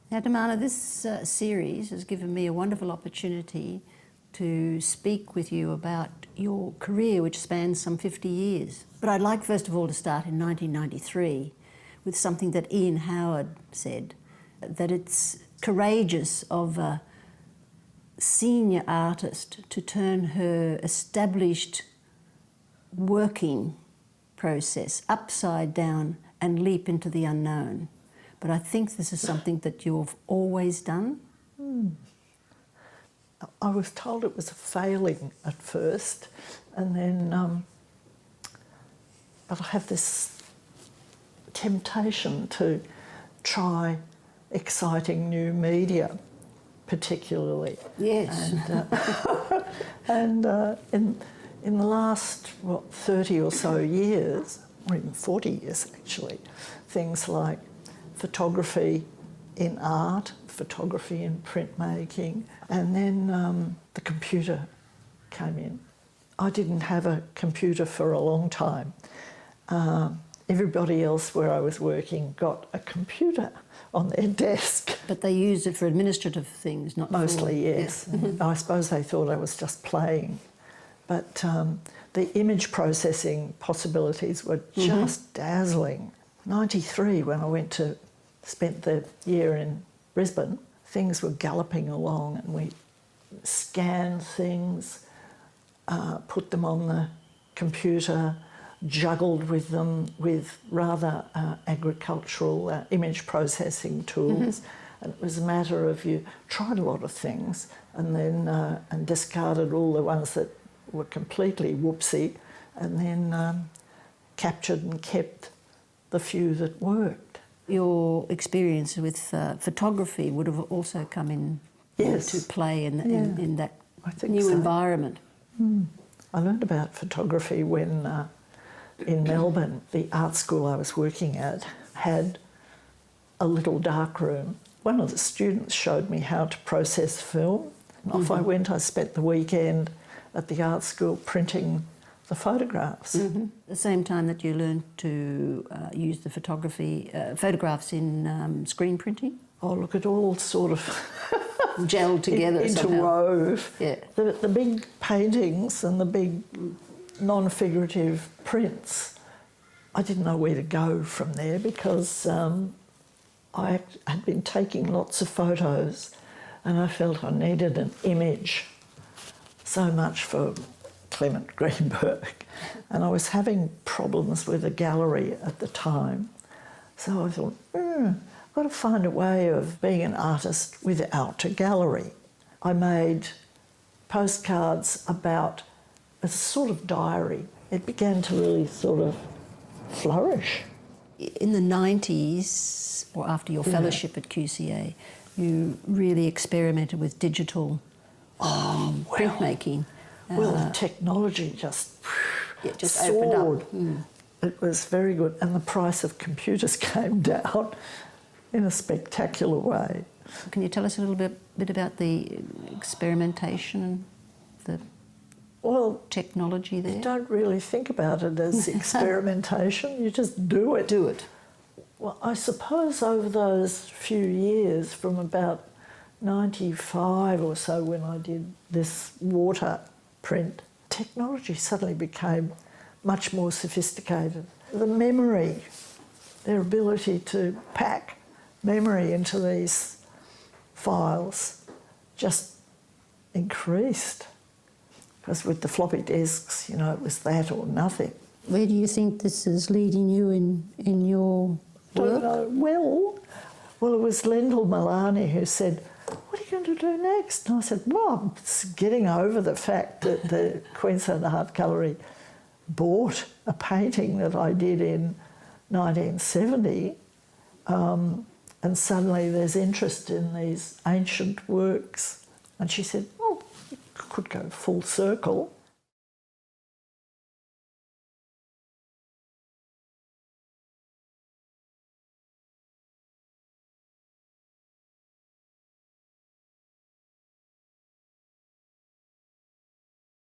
Now, Normana, this series has given me a wonderful opportunity to speak with you about your career, which spans some 50 years. But I'd like, first of all, to start in 1993 with something that Ian Howard said, that it's courageous of a senior artist to turn her established working process upside down and leap into the unknown. But I think this is something that you've always done. I was told it was a failing at first, and then, but I have this temptation to try exciting new media, particularly. Yes. And in the last, 30 or so years, or even 40 years actually, things like photography in art, photography in printmaking, and then the computer came in. I didn't have a computer for a long time. Everybody else where I was working got a computer on their desk. But they used it for administrative things, not Mostly, for... yes. I suppose they thought I was just playing. But the image processing possibilities were just dazzling. 93, when I spent the year in Brisbane, things were galloping along, and we scanned things, put them on the computer, juggled with them with rather agricultural image processing tools. And it was a matter of you tried a lot of things and then and discarded all the ones that were completely whoopsie, and then captured and kept the few that worked. Your experience with photography would have also come in to play in that new environment. I learned about photography when in Melbourne, the art school I was working at had a little dark room. One of the students showed me how to process film. And off I went. I spent the weekend at the art school printing the photographs. The same time that you learned to use the photographs in screen printing? Oh, look, it all sort of gelled together interwove. Yeah. The big paintings and the big non-figurative prints, I didn't know where to go from there, because I had been taking lots of photos and I felt I needed an image. So much for Clement Greenberg. And I was having problems with a gallery at the time. So I thought, I've got to find a way of being an artist without a gallery. I made postcards about a sort of diary. It began to really sort of flourish. In the 90s, or after your fellowship at QCA, you really experimented with digital printmaking. Well, the technology just opened soared. up. It was very good, and the price of computers came down in a spectacular way. Can you tell us a little bit about the experimentation and the technology there? You don't really think about it as experimentation, you just do it. Do it. Well, I suppose over those few years, from about 95 or so, when I did this water print, technology suddenly became much more sophisticated. The memory, their ability to pack memory into these files just increased. Because with the floppy disks, it was that or nothing. Where do you think this is leading you in your work? Don't know. Well, it was Lendl Milani who said, "What are you going to do next?" And I said, "Well, I'm getting over the fact that the Queensland Art Gallery bought a painting that I did in 1970, and suddenly there's interest in these ancient works." And she said, "Oh, you could go full circle."